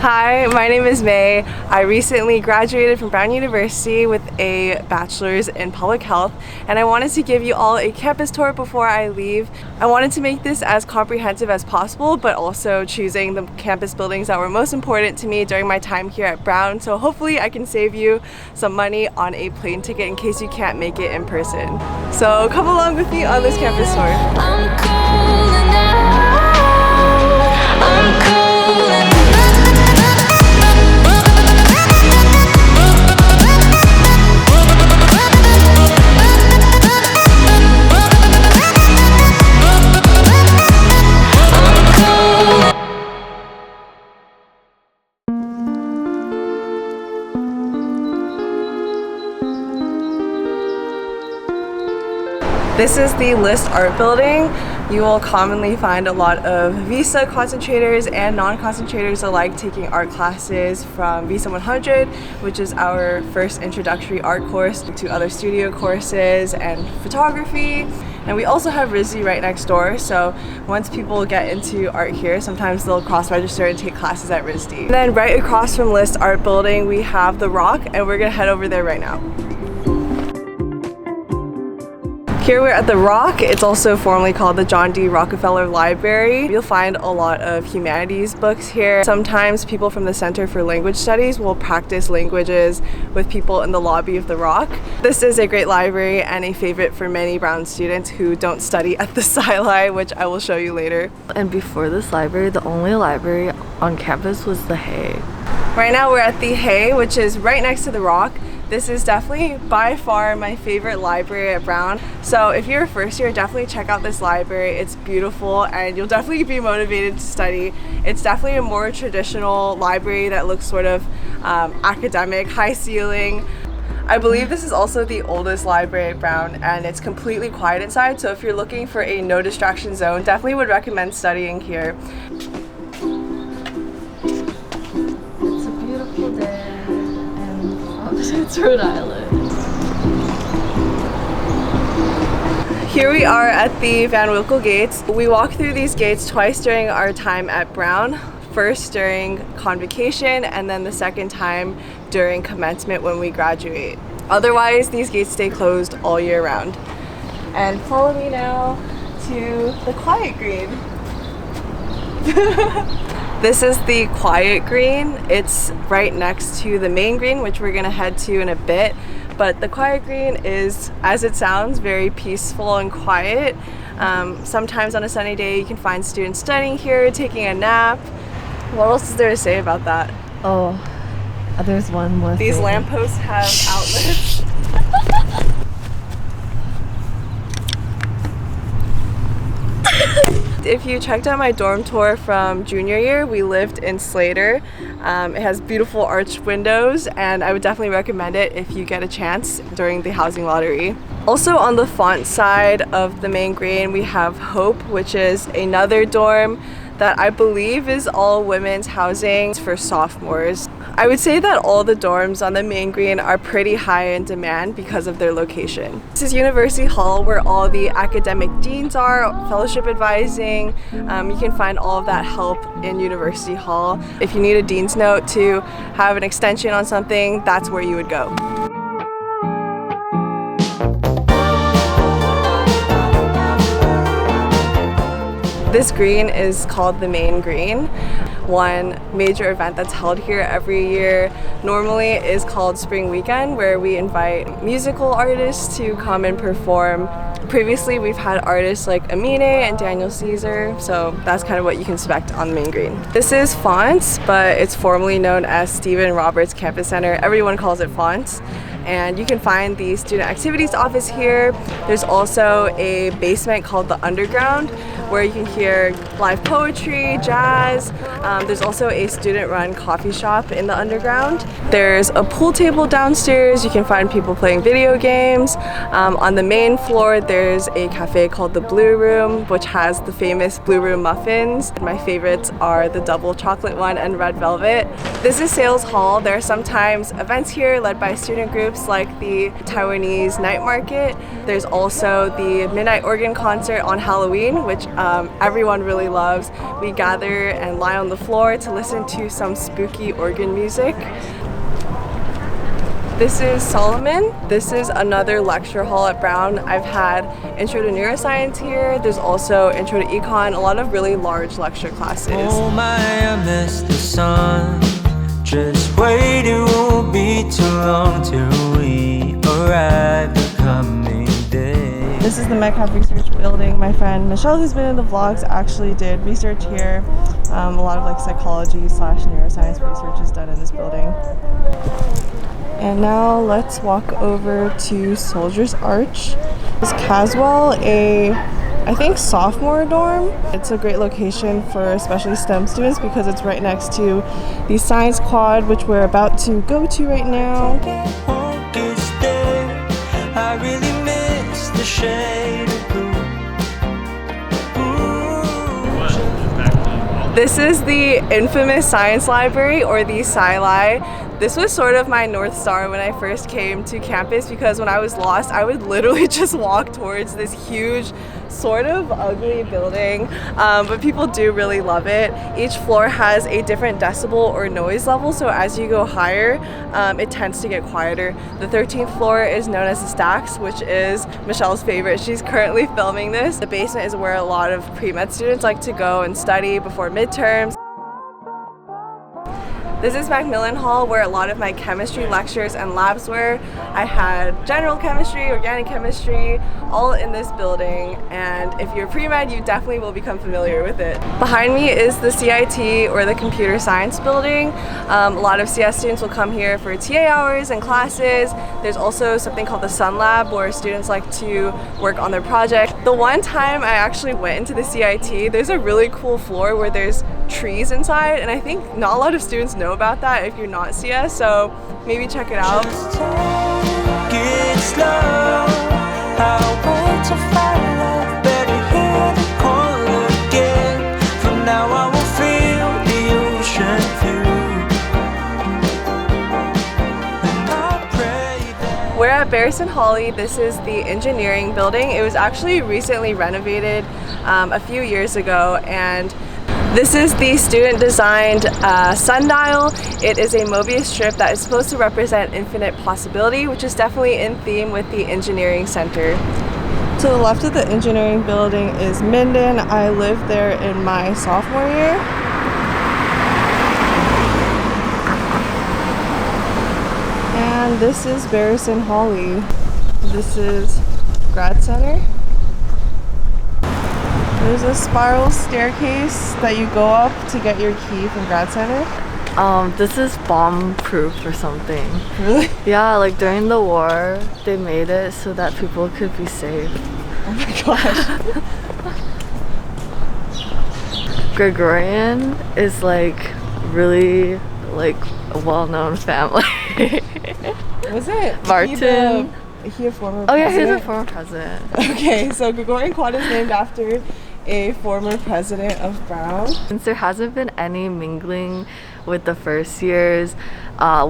Hi, my name is May. I recently graduated from Brown University with a bachelor's in public health, and I wanted to give you all a campus tour before I leave. I wanted to make this as comprehensive as possible, but also choosing the campus buildings that were most important to me during my time here at Brown, so hopefully I can save you some money on a plane ticket in case you can't make it in person. So come along with me on this campus tour. This is the List Art Building. You will commonly find a lot of Visa concentrators and non-concentrators alike taking art classes from Visa 100, which is our first introductory art course, to other studio courses and photography. And we also have RISD right next door, so once people get into art here, sometimes they'll cross-register and take classes at RISD. And then right across from List Art Building, we have The Rock, and we're gonna head over there right now. Here we're at The Rock. It's also formerly called the John D. Rockefeller Library. You'll find a lot of humanities books here. Sometimes people from the Center for Language Studies will practice languages with people in the lobby of The Rock. This is a great library and a favorite for many Brown students who don't study at the Sci Li, which I will show you later. And before this library, the only library on campus was the Hay. Right now we're at the Hay, which is right next to The Rock. This is definitely by far my favorite library at Brown. So if you're a first year, definitely check out this library. It's beautiful and you'll definitely be motivated to study. It's definitely a more traditional library that looks sort of academic, high ceiling. I believe this is also the oldest library at Brown, and it's completely quiet inside. So if you're looking for a no distraction zone, definitely would recommend studying here. It's a beautiful day. It's Rhode Island. Here we are at the Van Wickle Gates. We walked through these gates twice during our time at Brown. First during convocation, and then the second time during commencement when we graduate. Otherwise, these gates stay closed all year round. And follow me now to the Quiet Green. This is the Quiet Green. It's right next to the main green, which we're gonna head to in a bit. But the Quiet Green is, as it sounds, very peaceful and quiet. Sometimes on a sunny day, you can find students studying here, taking a nap. What else is there to say about that? Oh, there's one more These thing. lampposts have outlets. If you checked out my dorm tour from junior year, we lived in Slater. It has beautiful arched windows, and I would definitely recommend it if you get a chance during the housing lottery. Also on the Faunce side of the main green, we have Hope, which is another dorm that I believe is all women's housing for sophomores. I would say that all the dorms on the main green are pretty high in demand because of their location. This is University Hall, where all the academic deans are, fellowship advising. You can find all of that help in University Hall. If you need a dean's note to have an extension on something, that's where you would go. This green is called the main green. One major event that's held here every year normally is called Spring Weekend, where we invite musical artists to come and perform. Previously, we've had artists like Amine and Daniel Caesar, so that's kind of what you can expect on the main green. This is Faunce, but it's formerly known as Stephen Roberts Campus Center. Everyone calls it Faunce. And you can find the student activities office here. There's also a basement called the Underground, where you can hear live poetry, jazz. There's also a student-run coffee shop in the Underground. There's a pool table downstairs. You can find people playing video games. On the main floor, there's a cafe called the Blue Room, which has the famous Blue Room muffins. My favorites are the double chocolate one and red velvet. This is Sayles Hall. There are sometimes events here led by student groups. initiatives like the Taiwanese night market. There's also the midnight organ concert on Halloween, which everyone really loves. We gather and lie on the floor to listen to some spooky organ music. This is Salomon. This is another lecture hall at Brown. I've had Intro to Neuroscience here. There's also Intro to Econ, a lot of really large lecture classes. Oh my, I missed the sun. Just wait, it won't be too long till we arrive the coming day. This is the MedCap Research Building. My friend Michelle, who's been in the vlogs, actually did research here. A lot of like psychology / neuroscience research is done in this building. And now let's walk over to Soldiers Arch. This is Caswell, I think sophomore dorm. It's a great location for especially STEM students because it's right next to the Science Quad, which we're about to go to right now. I really miss the shade of blue. This is the infamous science library, or the Sci Li. This was sort of my North Star when I first came to campus, because when I was lost, I would literally just walk towards this huge, sort of ugly building, but people do really love it. Each floor has a different decibel or noise level, so as you go higher, it tends to get quieter. The 13th floor is known as the Stacks, which is Michelle's favorite. She's currently filming this. The basement is where a lot of pre-med students like to go and study before midterms. This is MacMillan Hall, where a lot of my chemistry lectures and labs were. I had general chemistry, organic chemistry, all in this building, and if you're pre-med, you definitely will become familiar with it. Behind me is the CIT, or the Computer Science Building. A lot of CS students will come here for TA hours and classes. There's also something called the Sun Lab, where students like to work on their project. The one time I actually went into the CIT, there's a really cool floor where there's trees inside, and I think not a lot of students know about that if you're not CS, so maybe check it out. Just take it slow. I'll wait to find love. Better hear the call again. From now I will feel the ocean view. And I pray that We're at Wriston Holley. This is the engineering building. It was actually recently renovated a few years ago, and this is the student-designed sundial. It is a Mobius strip that is supposed to represent infinite possibility, which is definitely in theme with the engineering center. To the left of the engineering building is Minden. I lived there in my sophomore year. And this is Wriston Holley. This is Grad Center. There's a spiral staircase that you go up to get your key from Grad Center. This is bomb proof or something. Really? Yeah, like during the war, they made it so that people could be safe. Oh my gosh. Gregorian is like really like a well-known family. Was it? Martin. He a former Oh yeah, president? he's a former president. Okay, so Gregorian Quad is named after a former president of Brown. Since there hasn't been any mingling with the first years,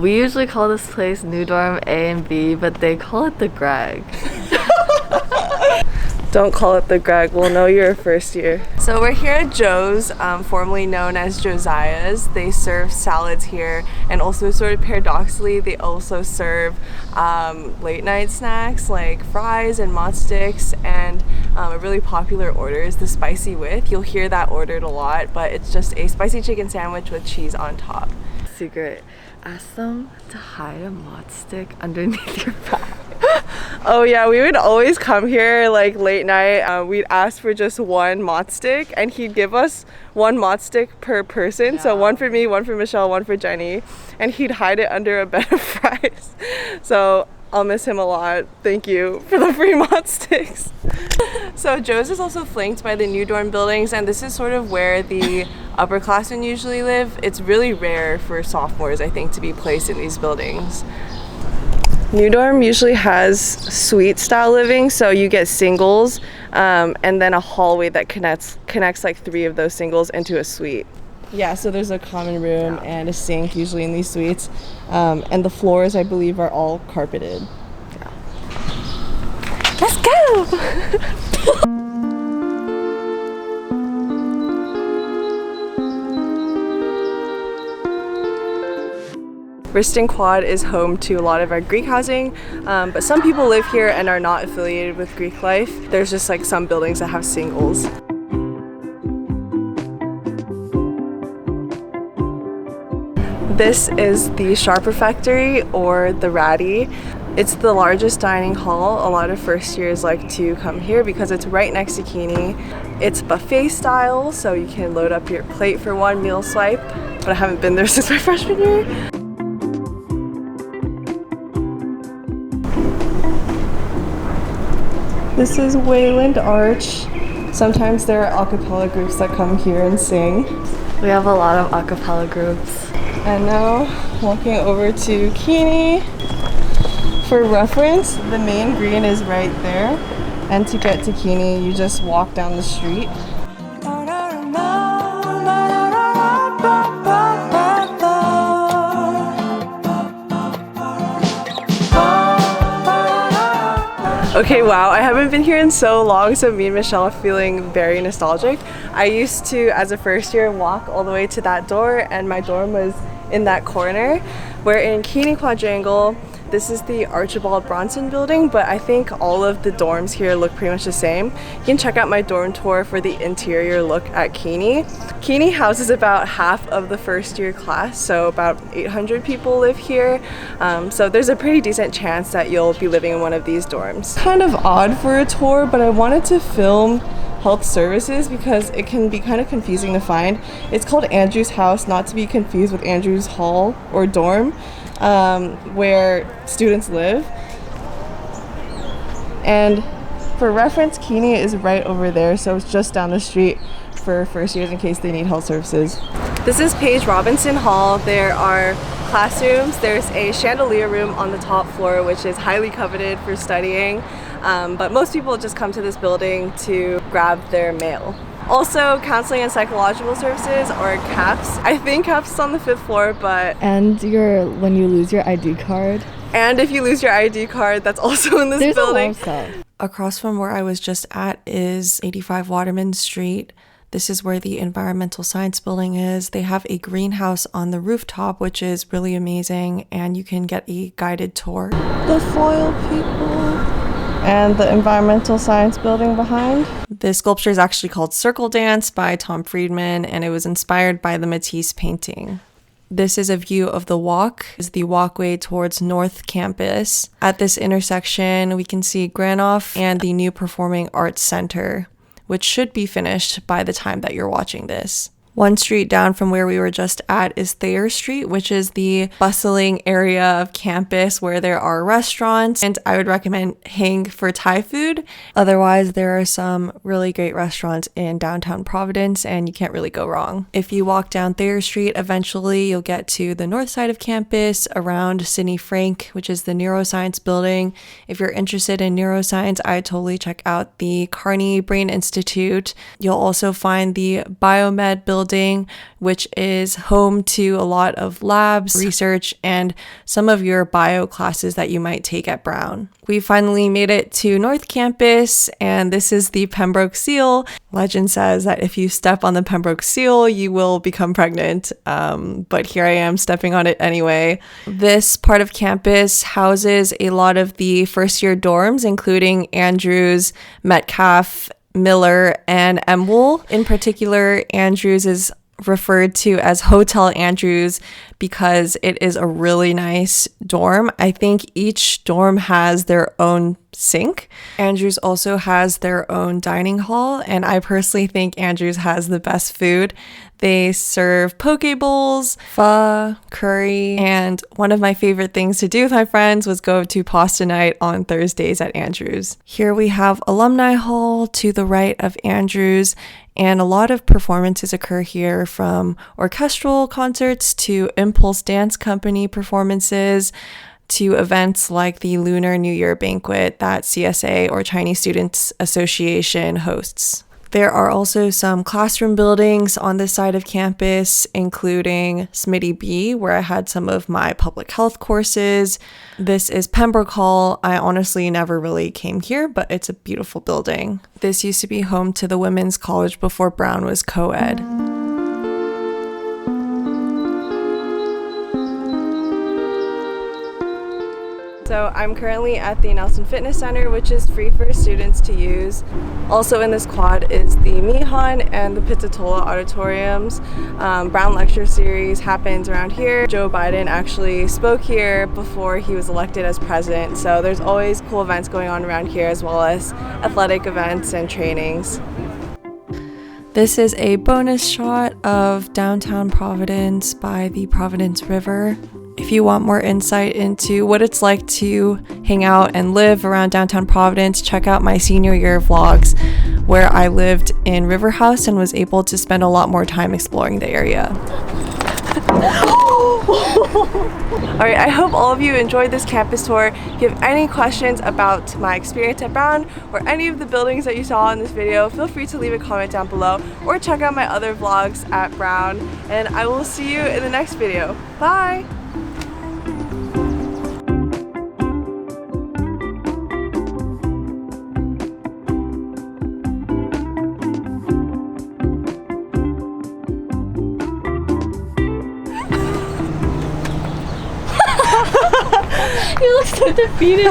we usually call this place New Dorm A and B, but they call it the Greg. Don't call it the Greg, we'll know you're a first year. So we're here at Joe's, formerly known as Josiah's. They serve salads here, and also sort of paradoxically, they also serve late night snacks like fries and mott sticks, and a really popular order is the spicy with. You'll hear that ordered a lot, but it's just a spicy chicken sandwich with cheese on top. Secret, ask them to hide a mott stick underneath your bag. Oh yeah, we would always come here like late night. We'd ask for just one mott stick, and he'd give us one mott stick per person. Yeah. So one for me, one for Michelle, one for Jenny, and he'd hide it under a bed of fries. So I'll miss him a lot. Thank you for the free mott sticks. So Joe's is also flanked by the New Dorm buildings, and this is sort of where the upperclassmen usually live. It's really rare for sophomores, I think, to be placed in these buildings. New Dorm usually has suite style living, so you get singles and then a hallway that connects like 3 of those singles into a suite. Yeah, so there's a common room and a sink usually in these suites. And the floors, I believe, are all carpeted. Yeah. Let's go! Wriston Quad is home to a lot of our Greek housing, but some people live here and are not affiliated with Greek life. There's just like some buildings that have singles. This is the Sharpe Refectory, or the Ratty. It's the largest dining hall. A lot of first years like to come here because it's right next to Keeney. It's buffet style, so you can load up your plate for one meal swipe, but I haven't been there since my freshman year. This is Wayland Arch. Sometimes there are a cappella groups that come here and sing. We have a lot of a cappella groups. And now walking over to Keeney. For reference, the main green is right there. And to get to Keeney, you just walk down the street. Okay, wow, I haven't been here in so long, so me and Michelle are feeling very nostalgic. I used to, as a first year, walk all the way to that door, and my dorm was in that corner. Where in Keeney Quadrangle, this is the Archibald Bronson building, but I think all of the dorms here look pretty much the same. You can check out my dorm tour for the interior look at Keeney. Keeney houses about half of the first year class, so about 800 people live here. So there's a pretty decent chance that you'll be living in one of these dorms. Kind of odd for a tour, but I wanted to film health services because it can be kind of confusing to find. It's called Andrew's House, not to be confused with Andrew's Hall or dorm, where students live. And for reference, Keeney is right over there, so it's just down the street for first years in case they need health services. This is Paige Robinson Hall. There are classrooms. There's a chandelier room on the top floor, which is highly coveted for studying. But most people just come to this building to grab their mail. Also, counseling and psychological services, or CAPS. I think CAPS is on the 5th floor, but... And when you lose your ID card. And if you lose your ID card, that's also in this building. There's a lot of stuff. Across from where I was just at is 85 Waterman Street. This is where the environmental science building is. They have a greenhouse on the rooftop, which is really amazing, and you can get a guided tour. The foil people. And the environmental science building behind. This sculpture is actually called Circle Dance by Tom Friedman, and it was inspired by the Matisse painting. This is a view of the walk, is the walkway towards North Campus. At this intersection, we can see Granoff and the new Performing Arts Center, which should be finished by the time that you're watching this. One street down from where we were just at is Thayer Street, which is the bustling area of campus where there are restaurants, and I would recommend Hang for Thai food. Otherwise, there are some really great restaurants in downtown Providence, and you can't really go wrong. If you walk down Thayer Street, eventually you'll get to the north side of campus around Sidney Frank, which is the neuroscience building. If you're interested in neuroscience, I'd totally check out the Carney Brain Institute. You'll also find the BioMed building, which is home to a lot of labs, research, and some of your bio classes that you might take at Brown. We finally made it to North Campus, and this is the Pembroke Seal. Legend says that if you step on the Pembroke Seal, you will become pregnant, but here I am stepping on it anyway. This part of campus houses a lot of the first year dorms, including Andrews, Metcalf, Miller, and Emwool. In particular, Andrews is referred to as Hotel Andrews because it is a really nice dorm. I think each dorm has their own sink. Andrews also has their own dining hall, and I personally think Andrews has the best food. They serve poke bowls, pho, curry, and one of my favorite things to do with my friends was go to pasta night on Thursdays at Andrews. Here we have Alumni Hall to the right of Andrews, and a lot of performances occur here, from orchestral concerts to Impulse Dance Company performances to events like the Lunar New Year banquet that CSA, or Chinese Students Association, hosts. There are also some classroom buildings on this side of campus, including Smitty B, where I had some of my public health courses. This is Pembroke Hall. I honestly never really came here, but it's a beautiful building. This used to be home to the women's college before Brown was co-ed. So I'm currently at the Nelson Fitness Center, which is free for students to use. Also in this quad is the Mihan and the Pizzatola auditoriums. Brown Lecture Series happens around here. Joe Biden actually spoke here before he was elected as president, so there's always cool events going on around here, as well as athletic events and trainings. This is a bonus shot of downtown Providence by the Providence River. If you want more insight into what it's like to hang out and live around downtown Providence, check out my senior year vlogs where I lived in River House and was able to spend a lot more time exploring the area. Alright, I hope all of you enjoyed this campus tour. If you have any questions about my experience at Brown or any of the buildings that you saw in this video, feel free to leave a comment down below or check out my other vlogs at Brown, and I will see you in the next video. Bye! You look so defeated.